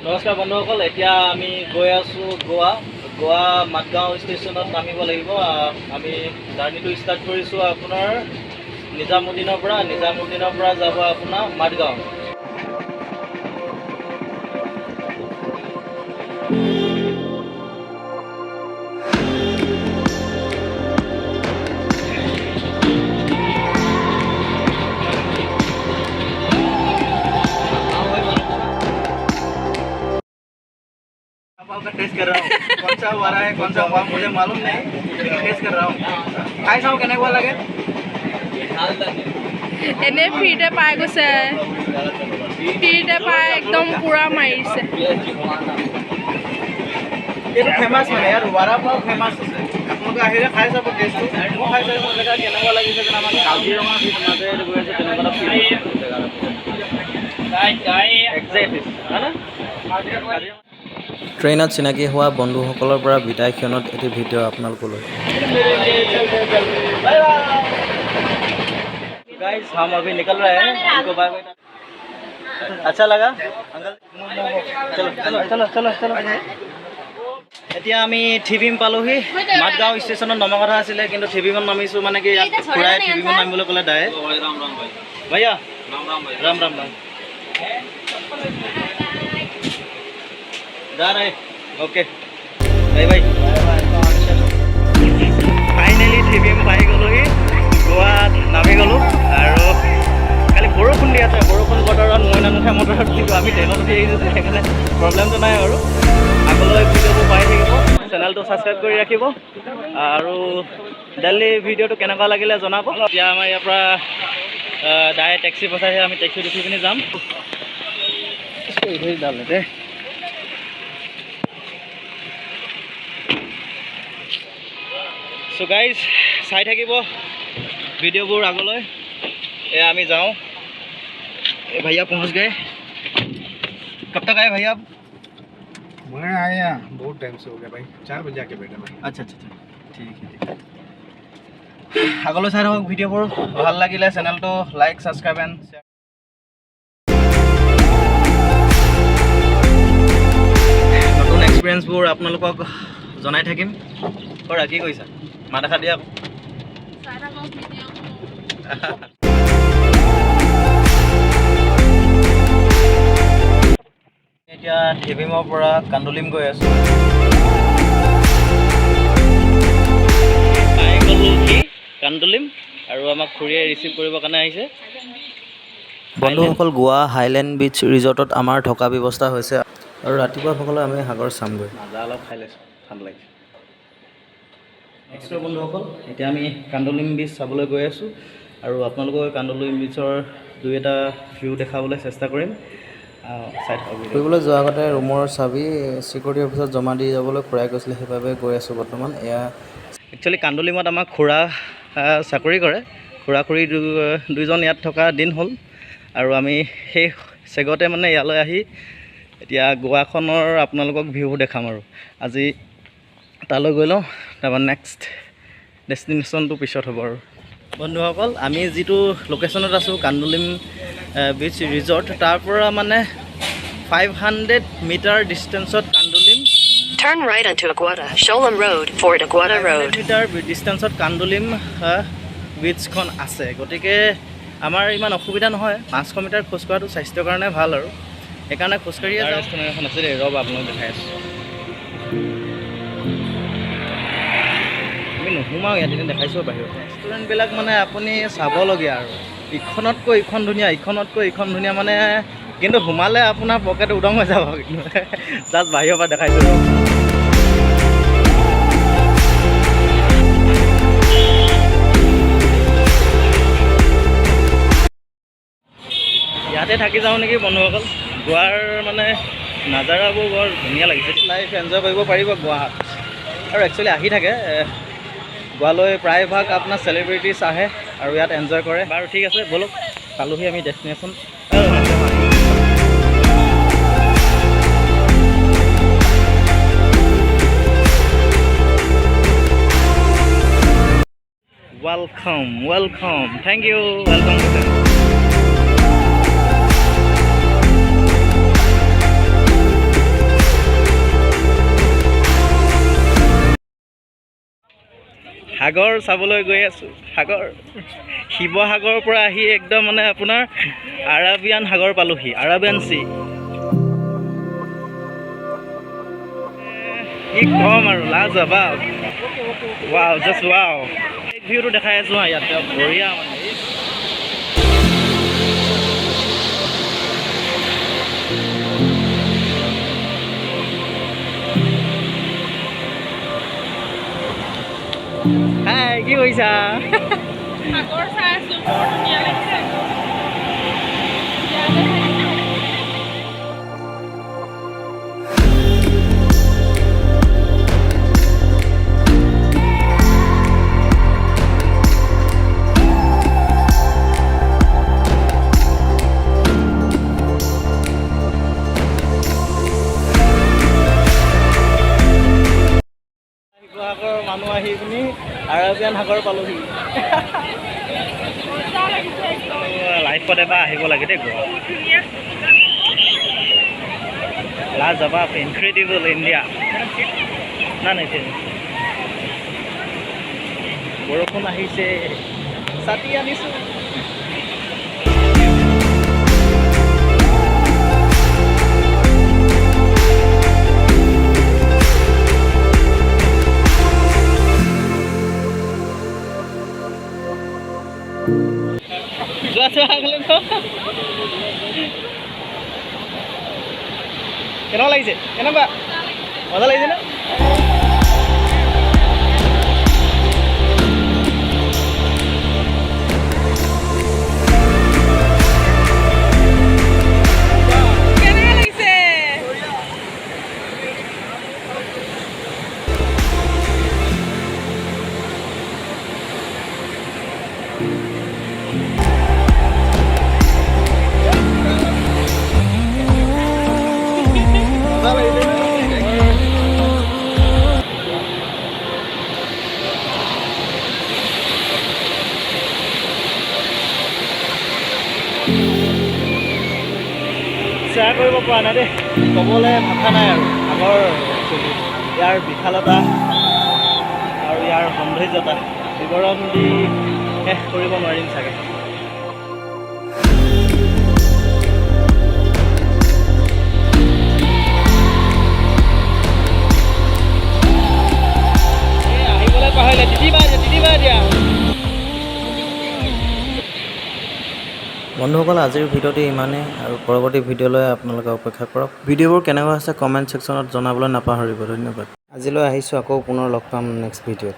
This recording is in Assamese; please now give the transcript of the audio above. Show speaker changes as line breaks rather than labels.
নমস্কাৰ বন্ধুসকল, এতিয়া আমি গৈ আছোঁ গোৱা মাদগাঁও ষ্টেচনত নামিব লাগিব। আমি জাৰ্ণিটো ষ্টাৰ্ট কৰিছোঁ আপোনাৰ নিজামুদ্দিনৰ পৰা যাব আপোনাৰ মাদগাঁও। टेस्ट कर रहा हूँ कौन सा हुआ है कौन सा हुआ मुझे मालूम नहीं, टेस्ट कर रहा हूँ। खाई चाहूँ कहने को लगे
এনে ফ্ৰীতে পাই গৈছে, ফ্ৰীতে পাই একদম পুৰা মাৰিছে।
ये फेमस है यार, वड़ा पाव फेमस है। আপোনালোকে আহিলে খাই চাব, টেষ্টটো মই খাই চাইছোঁ। জেগা কেনেকুৱা লাগিছে যেন আমাৰ কাজিৰঙা মাজেৰে গৈ আছে তেনেকুৱা এটা ফিল এক্সেক্টলি হয় না।
ট্ৰেইনত চিনাকি হোৱা বন্ধুসকলৰ পৰা বিদায় ক্ষণত এটি ভিডিঅ' আপোনালোকলৈ।
गाइस हम अभी निकल रहे हैं, इनको बाय बाय। अच्छा लगा अंकल? चलो चलो चलो चलो चलो। এতিয়া আমি থিবিম পালোহি। মাদগাঁও ষ্টেচনত নমা কথা আছিলে, কিন্তু থিবিমত নামিছোঁ। মানে কি ইয়াত খুৰাই থিবিমত নামিবলৈ ক'লে ডাইৰেক্ট। ভাইয়া राम राम राम जा रहे। Okay bye bye. फाइनेली থিবিম পাই গ'লোহি, গোৱাত নামি গ'লোঁ। আৰু খালি বৰষুণ দি আছে, বৰষুণ বতৰত মই নুঠা মটৰত, কিন্তু আমি ট্ৰেইনত উঠি আহিছোঁ, সেইকাৰণে প্ৰব্লেমটো নাই। আৰু আগলৈ ভিডিঅ'টো পাই থাকিব, চেনেলটো ছাবস্ক্ৰাইব কৰি ৰাখিব। আৰু ডেইলি ভিডিঅ'টো কেনেকুৱা লাগিলে জনাব। এতিয়া আমাৰ ইয়াৰ পৰা ডাইৰেক্ট টেক্সি পঠাইছে, আমি টেক্সিত উঠি পিনি যাম। सो गाइज চাই থাকিব ভিডিঅ'বোৰ আগলৈ। এয়া আমি যাওঁ। ए भैया पहुंच गए। कब तक आए भैया आप?
मैं आया बहुत टाइम से हो गया भाई, 4 बजे आके बैठा भाई।
अच्छा अच्छा अच्छा ठीक है। আগলৈ চাই থাকক ভিডিঅ'বোৰ। ভাল লাগিলে চেনেলটো লাইক ছাবস্ক্ৰাইব এণ্ড শ্বেয়াৰ। নতুন এক্সপিৰিয়েঞ্চবোৰ আপোনালোকক জনাই থাকিম। কৰা কি কৰিছা? মা দেখা দিয়া আকৌ। এতিয়া থিবিমৰ পৰা কান্দলিম গৈ আছোঁ। পাই গ'লোঁ কি কান্দলিম, আৰু আমাক খুৰীয়ে ৰিচিভ কৰিবৰ কাৰণে আহিছে।
বন্ধুসকল, গোৱা হাইলেণ্ড বিচ ৰিজৰ্টত আমাৰ থকা ব্যৱস্থা হৈছে, আৰু ৰাতিপুৱা সকলোৱে আমি সাগৰ চামগৈ।
মাজা অলপ খাই লৈছোঁ, ঠাণ্ডা লাগিছে। নেক্সট বন্ধুসকল, এতিয়া আমি কান্দলিম বিচ চাবলৈ গৈ আছোঁ, আৰু আপোনালোকক কান্দলিম বিচৰ দুই এটা ভিউ দেখাবলৈ চেষ্টা কৰিম।
ফুৰিবলৈ যোৱাৰ আগতে ৰুমৰ চাবি চিকিউৰিটি অফিচত জমা দি যাবলৈ খুৰাই কৈছিলে, সেইবাবে গৈ আছোঁ বৰ্তমান। এয়া
একচুৱেলি কান্দলিমত আমাক খুৰা চাকৰি কৰে। খুৰা খুৰী দুইজন ইয়াত থকা দিন হ'ল, আৰু আমি সেই চেগতে মানে ইয়ালৈ আহি এতিয়া গোৱাখনৰ আপোনালোকক ভিউ দেখাম। আৰু আজি তালৈ গৈ লওঁ, তাৰপৰা নেক্সট ডেষ্টিনেশ্যনটো পিছত হ'ব। আৰু বন্ধুসকল, আমি যিটো লোকেশ্যনত আছোঁ কান্দলিম বিচ ৰিজৰ্ট, তাৰ পৰা মানে 500 metre ডিষ্টেঞ্চত কান্দলিম।
Turn right onto Aguada, Sholam Road, Fort Aguada Road.
500 metre ডিষ্টেঞ্চত কান্দলিম বিচখন আছে। গতিকে আমাৰ ইমান অসুবিধা নহয়। 500 মিটাৰ খোজ কঢ়াটো স্বাস্থ্যৰ কাৰণে ভাল, আৰু সেইকাৰণে খোজকাঢ়িয়ে যাওঁ। ৰেষ্টুৰেণ্ট এখন আছে দেই, ৰ'ব আপোনাক দেখাই আছোঁ। আমি নোসোমাওঁ ইয়াত, এদিন দেখাইছোঁ বাহিৰত। ৰেষ্টুৰেণ্টবিলাক মানে আপুনি চাবলগীয়া, আৰু ইখনতকৈ ইখন ধুনীয়া, ইখনতকৈ ইখন ধুনীয়া। মানে কিন্তু সোমালে আপোনাৰ পকেট উদং হৈ যাব। কিন্তু জাষ্ট বাহিৰৰ পৰা দেখাইছোঁ। ইয়াতে থাকি যাওঁ নেকি বন্ধুসকল। গোৱাৰ মানে নাজাৰাবোৰ বৰ ধুনীয়া লাগিছে। লাইফ এনজয় কৰিব পাৰিব গোৱাত। আৰু একচুৱেলি আহি থাকে গোৱালৈ প্ৰায়ভাগ আপোনাৰ চেলিব্ৰিটিছ আহে আৰু ইয়াত এনজয় কৰে। বাৰু ঠিক আছে, ব'লক পালোহি আমি destination. Welcome welcome, thank you, welcome. সাগৰ চাবলৈ গৈ আছোঁ। সাগৰ শিৱসাগৰৰ পৰা আহি একদম মানে আপোনাৰ আৰাবিয়ান সাগৰ পালোহি, আৰাবিয়ান চি। কি ক'ম আৰু লাজবাব। Wow, just wow. ভিউটো দেখাই আছোঁ হা, ইয়াত বঢ়িয়া মানে। হাই, কি কৰিছা?
সাগৰ চাই আছোঁ, বৰ ধুনীয়া লাগিছে।
শিৱসাগৰৰ মানুহ আহি পিনি আৰাবিয়ান সাগৰ পালোহি। লাইফত এবাৰ আহিব লাগে দেই গোৱা। লাজবাব, ইনক্ৰেডিবল ইণ্ডিয়া। নাই বৰষুণ আহিছে, ছাতি আনিছোঁ। যোৱা কেনেকুৱা লাগিছে? কেনেকুৱা মজা লাগিছে ন?
কেনেকুৱা লাগিছে?
শ্বেয়াৰ কৰিব পৰা নাই দেই, ক'বলৈ ভাষা নাই আৰু। আগৰ ইয়াৰ বিশালতা আৰু ইয়াৰ সৌন্দৰ্যতা বিৱৰণ দি শেষ কৰিব নোৱাৰিম চাগে। আহিবলৈ পাহৰিলে, তিতিবা দিয়া।
বন্ধুসকল, আজিৰ ভিডিঅ'টো ইমানেই, আৰু পৰৱৰ্তী ভিডিঅ'লৈ আপোনালোকে অপেক্ষা কৰক। ভিডিঅ'বোৰ কেনেকুৱা হৈছে কমেণ্ট ছেকশ্যনত জনাবলৈ নাপাহৰিব। ধন্যবাদ। আজিলৈ আহিছোঁ, আকৌ পুনৰ লগ পাম নেক্সট ভিডিঅ'ত।